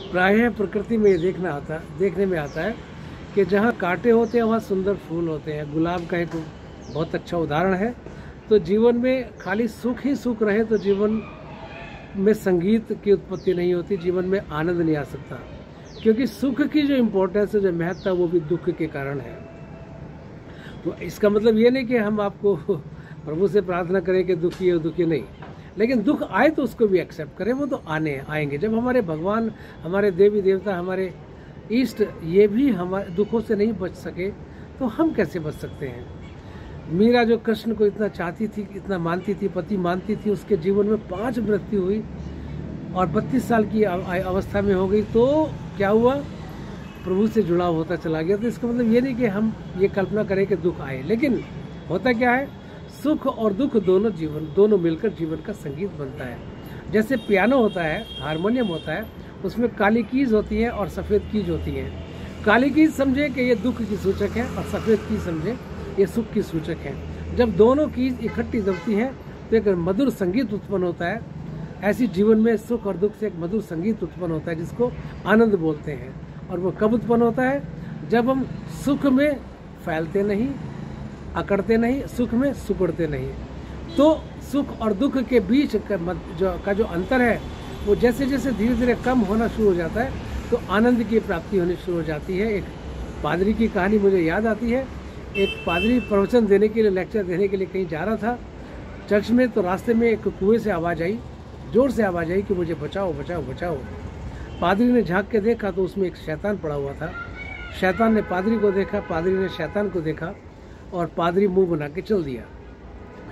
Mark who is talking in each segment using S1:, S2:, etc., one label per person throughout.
S1: प्रायः प्रकृति में ये देखने में आता है कि जहाँ कांटे होते हैं वहाँ सुंदर फूल होते हैं। गुलाब का एक बहुत अच्छा उदाहरण है। तो जीवन में खाली सुख ही सुख रहे तो जीवन में संगीत की उत्पत्ति नहीं होती, जीवन में आनंद नहीं आ सकता, क्योंकि सुख की जो इम्पोर्टेंस है, जो महत्ता, वो भी दुख के कारण है। तो इसका मतलब ये नहीं कि हम आपको प्रभु से प्रार्थना करें कि दुखी है, दुखी नहीं, लेकिन दुख आए तो उसको भी एक्सेप्ट करें। वो तो आएंगे। जब हमारे भगवान, हमारे देवी देवता, हमारे इष्ट ये भी हमारे दुखों से नहीं बच सके तो हम कैसे बच सकते हैं। मीरा जो कृष्ण को इतना चाहती थी, इतना मानती थी, पति मानती थी, उसके जीवन में 5 मृत्यु हुई और 32 साल की अवस्था में हो गई। तो क्या हुआ, प्रभु से जुड़ाव होता चला गया। तो इसका मतलब ये नहीं कि हम ये कल्पना करें कि दुख आए, लेकिन होता क्या है, सुख और दुख दोनों मिलकर जीवन का संगीत बनता है। जैसे पियानो होता है, हारमोनियम होता है, उसमें काली कीज होती है और सफ़ेद कीज होती है। काली कीज समझे कि ये दुख की सूचक है और सफ़ेद कीज समझे ये सुख की सूचक है। जब दोनों कीज इकट्ठी दबती हैं तो एक मधुर संगीत उत्पन्न होता है। ऐसी जीवन में सुख और दुख से एक मधुर संगीत उत्पन्न होता है जिसको आनंद बोलते हैं। और वो कब उत्पन्न होता है, जब हम सुख में फैलते नहीं, अकड़ते नहीं, सुख में सुकड़ते नहीं। तो सुख और दुख के बीच का जो अंतर है, वो जैसे जैसे धीरे धीरे कम होना शुरू हो जाता है तो आनंद की प्राप्ति होनी शुरू हो जाती है। एक पादरी की कहानी मुझे याद आती है। एक पादरी प्रवचन देने के लिए, लेक्चर देने के लिए कहीं जा रहा था चर्च में, तो रास्ते में एक कुएं से आवाज़ आई, जोर से आवाज़ आई कि मुझे बचाओ बचाओ बचाओ। पादरी ने झांक के देखा तो उसमें एक शैतान पड़ा हुआ था। शैतान ने पादरी को देखा, पादरी ने शैतान को देखा और पादरी मुंह बना के चल दिया।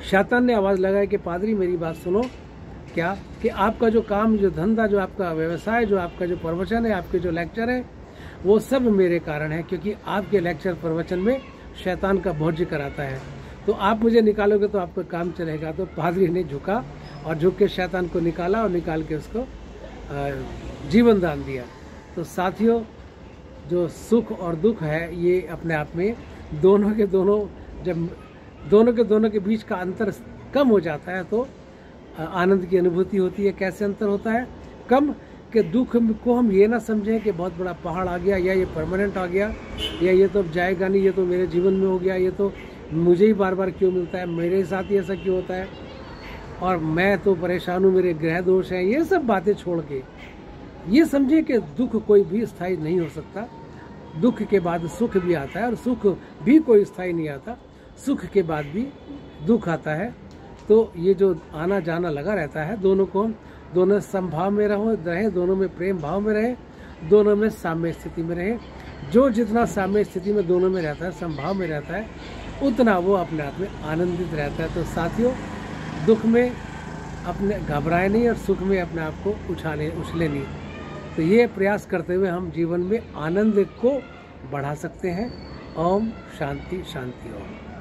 S1: शैतान ने आवाज़ लगाई कि पादरी मेरी बात सुनो, क्या कि आपका जो काम, जो धंधा, जो आपका व्यवसाय, जो आपका जो प्रवचन है, आपके जो लेक्चर है, वो सब मेरे कारण है, क्योंकि आपके लेक्चर प्रवचन में शैतान का भोज्य कराता है। तो आप मुझे निकालोगे तो आपका काम चलेगा। तो पादरी ने झुका और झुक के शैतान को निकाला और निकाल के उसको जीवन दान दिया। तो साथियों, जो सुख और दुख है ये अपने आप में दोनों के बीच का अंतर कम हो जाता है तो आनंद की अनुभूति होती है। कैसे अंतर होता है कम, कि दुख को हम ये ना समझें कि बहुत बड़ा पहाड़ आ गया, या ये परमानेंट आ गया, या ये तो अब जाएगा नहीं, ये तो मेरे जीवन में हो गया, ये तो मुझे ही बार बार क्यों मिलता है, मेरे साथ ही ऐसा क्यों होता है, और मैं तो परेशान हूँ, मेरे ग्रह दोष हैं। ये सब बातें छोड़ के ये समझे कि दुख कोई भी स्थायी नहीं हो सकता। दुख के बाद सुख भी आता है और सुख भी कोई स्थायी नहीं आता, सुख के बाद भी दुख आता है। तो ये जो आना जाना लगा रहता है, दोनों समभाव में रहें, दोनों में प्रेम भाव में रहें, दोनों में साम्य स्थिति में रहें। जो जितना साम्य स्थिति में दोनों में रहता है, समभाव में रहता है, उतना वो अपने आप में आनंदित रहता है। तो साथियों, दुख में अपने घबराए नहीं और सुख में अपने आप को उछले नहीं। तो ये प्रयास करते हुए हम जीवन में आनंद को बढ़ा सकते हैं। ओम शांति शांति ओम।